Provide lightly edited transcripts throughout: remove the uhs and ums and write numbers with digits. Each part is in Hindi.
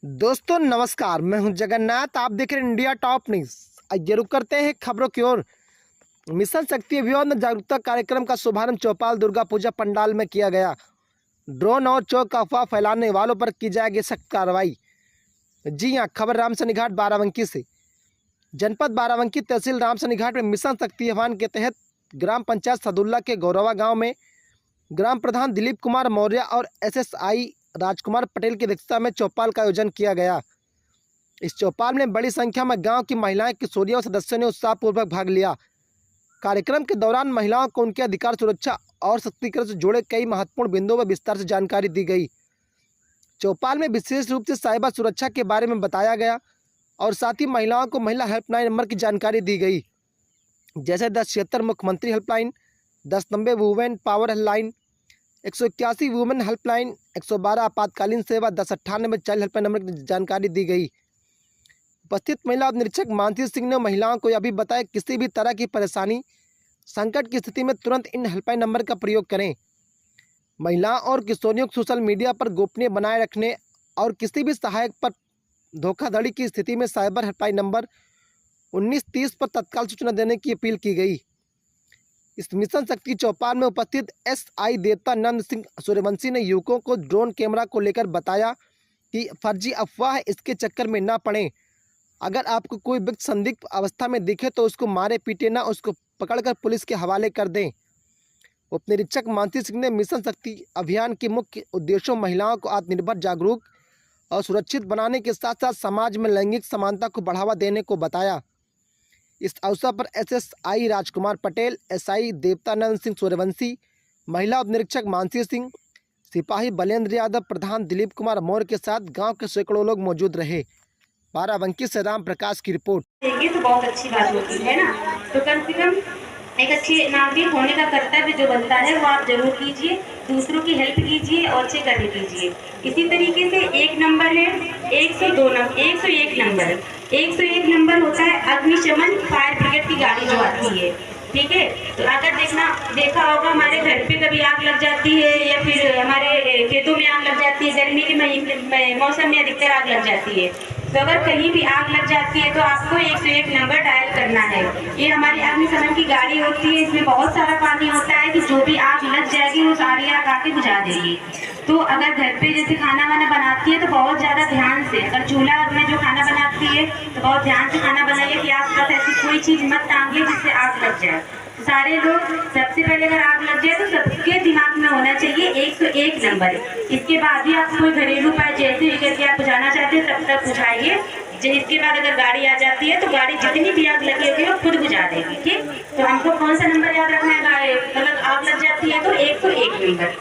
दोस्तों नमस्कार, मैं हूं जगन्नाथ। आप देख रहे हैं इंडिया टॉप न्यूज़। आइए रुक करते हैं खबरों की ओर। मिशन शक्ति अभियान जागरूकता कार्यक्रम का शुभारंभ चौपाल दुर्गा पूजा पंडाल में किया गया। ड्रोन और चौक अफवाह फैलाने वालों पर की जाएगी सख्त कार्रवाई। जी हां, खबर रामसनीघाट बाराबंकी से। जनपद बाराबंकी तहसील रामसनीघाट में मिशन शक्ति अभियान के तहत ग्राम पंचायत सदुल्ला के गौरवा गाँव में ग्राम प्रधान दिलीप कुमार मौर्य और SSI राजकुमार पटेल की अध्यक्षता में चौपाल का आयोजन किया गया। इस चौपाल में बड़ी संख्या में गांव की महिलाएं, किशोरियों और सदस्यों ने उत्साहपूर्वक भाग लिया। कार्यक्रम के दौरान महिलाओं को उनके अधिकार, सुरक्षा और सशक्तिकरण से जुड़े कई महत्वपूर्ण बिंदुओं पर विस्तार से जानकारी दी गई। चौपाल में विशेष रूप से साइबर सुरक्षा के बारे में बताया गया और साथ ही महिलाओं को महिला हेल्पलाइन नंबर की जानकारी दी गई, जैसे 1076 मुख्यमंत्री helpline, 1090 women power helpline, 181 women helpline, 112 आपातकालीन सेवा, 1098 चाइल्ड हेल्पलाइन नंबर की जानकारी दी गई। उपस्थित महिला निरीक्षक मानसी सिंह ने महिलाओं को यह भी बताया किसी भी तरह की परेशानी, संकट की स्थिति में तुरंत इन हेल्पलाइन नंबर का प्रयोग करें। महिलाओं और किशोरियों को सोशल मीडिया पर गोपनीय बनाए रखने और किसी भी सहायक पर धोखाधड़ी की स्थिति में साइबर हेल्पलाइन नंबर 1930 पर तत्काल सूचना देने की अपील की गई। इस मिशन शक्ति चौपाल में उपस्थित SI देवतानंद सिंह सूर्यवंशी ने युवकों को ड्रोन कैमरा को लेकर बताया कि फर्जी अफवाह इसके चक्कर में ना पड़ें। अगर आपको कोई व्यक्ति संदिग्ध अवस्था में दिखे तो उसको मारे पीटे ना, उसको पकड़कर पुलिस के हवाले कर दें। उप निरीक्षक मानसी सिंह ने मिशन शक्ति अभियान के मुख्य उद्देश्यों महिलाओं को आत्मनिर्भर, जागरूक और सुरक्षित बनाने के साथ साथ समाज में लैंगिक समानता को बढ़ावा देने को बताया। इस अवसर पर SSI राजकुमार पटेल, SI देवतानंद सिंह सूर्यवंशी, महिला उप निरीक्षक मानसी सिंह, सिपाही बलेंद्र यादव, प्रधान दिलीप कुमार मौर्य के साथ गांव के सैकड़ों लोग मौजूद रहे। बाराबंकी से राम प्रकाश की रिपोर्ट। ये तो बहुत अच्छी बात होती है ना। तो कम से कम एक अच्छे नागरिक होने का कर्तव्य जो बनता है वो आप जरूर कीजिए, दूसरों की हेल्प कीजिए और अच्छे कार्य कीजिए। इसी तरीके से एक नंबर है 101 नंबर। 101 नंबर होता है अग्निशमन फायर ब्रिगेड की गाड़ी जो आती है, ठीक है। तो अगर देखा होगा हमारे घर पे कभी आग लग जाती है या फिर हमारे खेतों में आग लग जाती है, गर्मी के मौसम में अधिकतर आग लग जाती है। तो अगर कहीं भी आग लग जाती है तो आपको 101 नंबर डायल करना है। ये हमारी अग्निशमन की गाड़ी होती है, इसमें बहुत सारा पानी होता है कि जो भी आग लग जाएगी वो सारी आग आके बुझा देगी। तो अगर घर पे जैसे खाना वाना बनाती है तो बहुत ज़्यादा ध्यान से, अगर चूल्हा में जो खाना बनाती है तो बहुत ध्यान से खाना बनाइए कि आसपास ऐसी कोई चीज़ मत टांगिए जिससे आग लग जाए। सारे लोग सबसे पहले अगर आग लग जाए तो सबके दिमाग में होना चाहिए 101 नंबर। इसके बाद भी आप कोई घरेलू उपाय जैसे भी करके आप बुझाना चाहते हैं तब तक बुझाइए। इसके बाद अगर गाड़ी आ जाती है तो गाड़ी जितनी भी आग लगी होगी वो खुद बुझा देगी, ठीक। तो हमको कौन सा नंबर याद रखना है? अगर आग लग जाती है तो 101 नंबर।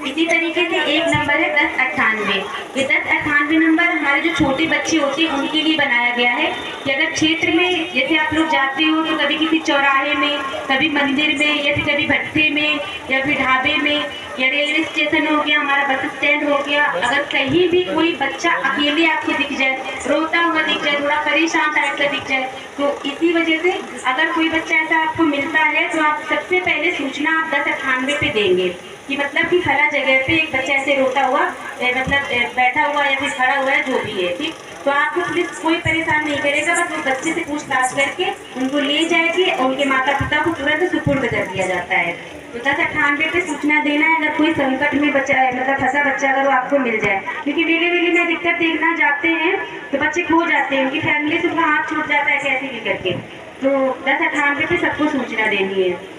इसी तरीके से एक नंबर है 1098। ये 1098 नंबर हमारे जो छोटे बच्चे होते हैं उनके लिए बनाया गया है कि अगर क्षेत्र में जैसे आप लोग जाते हो तो कभी किसी चौराहे में, कभी मंदिर में या फिर कभी भट्टे में या फिर ढाबे में या रेलवे स्टेशन हो गया, हमारा बस स्टैंड हो गया, अगर कहीं भी कोई बच्चा अकेले आपको दिख जाए, रोता हुआ दिख जाए, थोड़ा परेशान टाइप का दिख जाए, तो इसी वजह से अगर कोई बच्चा ऐसा आपको मिलता है तो आप सबसे पहले सूचना आप 1098 पे देंगे कि मतलब कि फला जगह पे एक बच्चा ऐसे रोता हुआ मतलब बैठा हुआ या फिर खड़ा हुआ है, जो भी है, ठीक। तो आपको पुलिस कोई परेशान नहीं करेगा, बस वो बच्चे से पूछताछ करके उनको ले जाएगी और उनके माता पिता को तुरंत सुपुर्द कर दिया जाता है। तो 1098 पे सूचना देना है अगर कोई संकट में बच्चा मतलब फंसा बच्चा अगर वो आपको मिल जाए, क्योंकि डेली में दिक्कत देखना जाते हैं तो बच्चे खो जाते हैं, उनकी फैमिली से उनका हाथ छूट जाता है कैसे भी करके। तो 1098 पे सबको सूचना देनी है।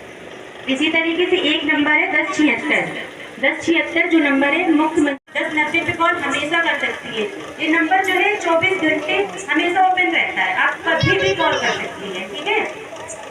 इसी तरीके से एक नंबर है 1076 जो नंबर है मुख्यमंत्री 1090 पे कॉल हमेशा कर सकती है। ये नंबर जो है 24 घंटे हमेशा ओपन रहता है, आप कभी भी कॉल कर सकती है, ठीक है।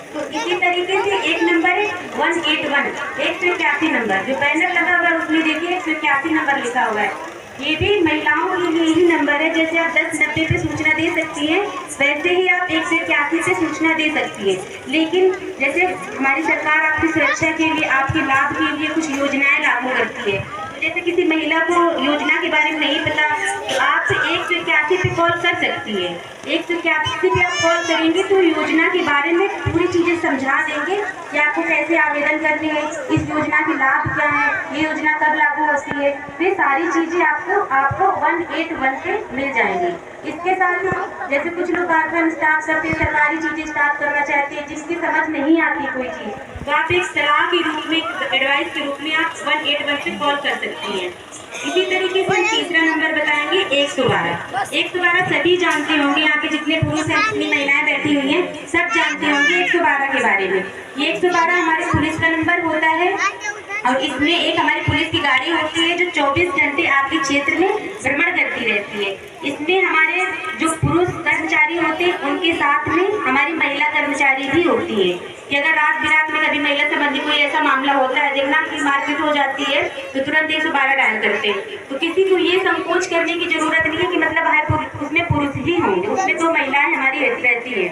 तो इसी तरीके से एक नंबर है 181 181 नंबर जो बैनर लगा हुआ है उसमें देखिए 181 नंबर लिखा हुआ है। ये भी महिलाओं के लिए ही नंबर है। जैसे आप 1090 पे सूचना दे सकती हैं वैसे ही आप 181 पे सूचना दे सकती है। लेकिन जैसे हमारी सरकार आपकी सुरक्षा के लिए, आपके लाभ के लिए कुछ योजनाएं लागू करती है। तो जैसे किसी महिला को योजना के बारे में नहीं पता तो आप 181 181 पे कॉल कर सकती है। 181 पे आप कॉल करेंगे तो योजना के बारे में पूरी चीज़ें समझा देंगे कि आपको कैसे आवेदन करने हैं, इस योजना के लाभ क्या है, ये योजना कब लागू होती है, वे सारी चीज़ें आपको 181 पे मिल जाएंगी। इसके साथ ही जैसे कुछ लोग कारखाना स्टार्ट करते हैं, सरकारी चीज़ें स्टार्ट करना चाहते हैं, जिसकी समझ नहीं आती कोई चीज़, तो आप एक सलाह के रूप में, एडवाइस के रूप में आप 181 पे कॉल कर सकती हैं। इसी तरीके से तीसरा नंबर बताएंगे 112। 112 सभी जानते होंगे, यहाँ के जितने पुरुष हैं, जितनी महिलाएं बैठी हुई हैं, सब जानते होंगे 112 के बारे में। ये 112 हमारे पुलिस का नंबर होता है और इसमें एक हमारी पुलिस की गाड़ी होती है जो 24 घंटे आपके क्षेत्र में भ्रमण करती रहती है। इसमें हमारे जो पुरुष कर्मचारी होते हैं उनके साथ में हमारी महिला कर्मचारी भी होती है कि अगर रात बिरात में कभी महिला संबंधी कोई ऐसा मामला होता है, देखना कि मारपीट हो जाती है, तो तुरंत 112 डायल करते हैं। तो किसी को ये संकोच करने की जरूरत नहीं है कि मतलब हर उसमें पुरुष ही होंगे, उसमें 2 महिलाएं हमारी रहती है।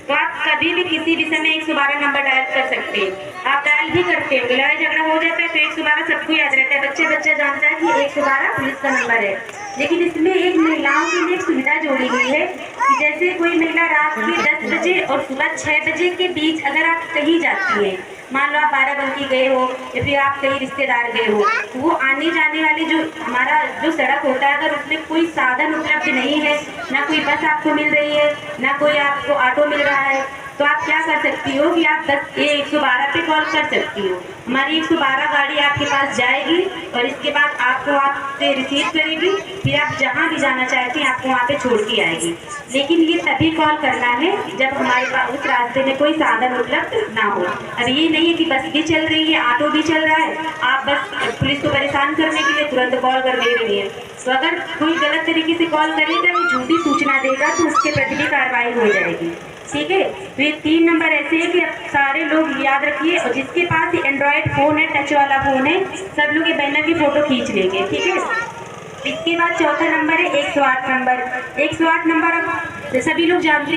तो आप कभी भी किसी भी समय 112 नंबर डायल कर सकते हैं। आप डायल भी करते हैं, लड़ाई झगड़ा हो जाता है तो 112 सबको याद रहता है, बच्चा जानता है कि 112 पुलिस का नंबर है। लेकिन इसमें एक महिलाओं के लिए एक सुविधा जोड़ी गई है कि जैसे कोई महिला रात के 10 बजे और सुबह 6 बजे के बीच अगर आप कहीं जाती है, मान लो आप बाराबंकी गए हो या फिर आप कहीं रिश्तेदार गए हो, तो वो आने जाने वाली जो हमारा जो सड़क होता है, अगर उसमें कोई साधन उपलब्ध नहीं है, ना कोई बस आपको मिल रही है, ना कोई आपको ऑटो मिल रहा है, तो आप क्या कर सकती हो कि आप 112 पे कॉल कर सकती हो। हमारी 112 गाड़ी आपके पास जाएगी और इसके बाद आपको आपसे रिसीव करेगी, फिर आप जहाँ भी जाना चाहती हैं आपको वहाँ पे छोड़ के आएगी। लेकिन ये तभी कॉल करना है जब हमारे पास उस रास्ते में कोई साधन उपलब्ध ना हो। अब ये नहीं है कि बस भी चल रही है, ऑटो भी चल रहा है, आप बस पुलिस को परेशान करने के लिए तुरंत कॉल कर दे रही है। तो अगर कोई गलत तरीके से कॉल करेगा, वो झूठी सूचना देगा, तो उसके प्रति भी कार्रवाई हो जाएगी। ठीक है, तो ये 3 नंबर ऐसे है कि अब सारे लोग याद रखिए, और जिसके पास एंड्रॉयड फ़ोन है, टच वाला फ़ोन है, सब लोग ये बैनर की फ़ोटो खींच लेंगे। ठीक है, इसके बाद चौथा नंबर है 108 नंबर। 108 नंबर अब सभी लोग जानते हैं।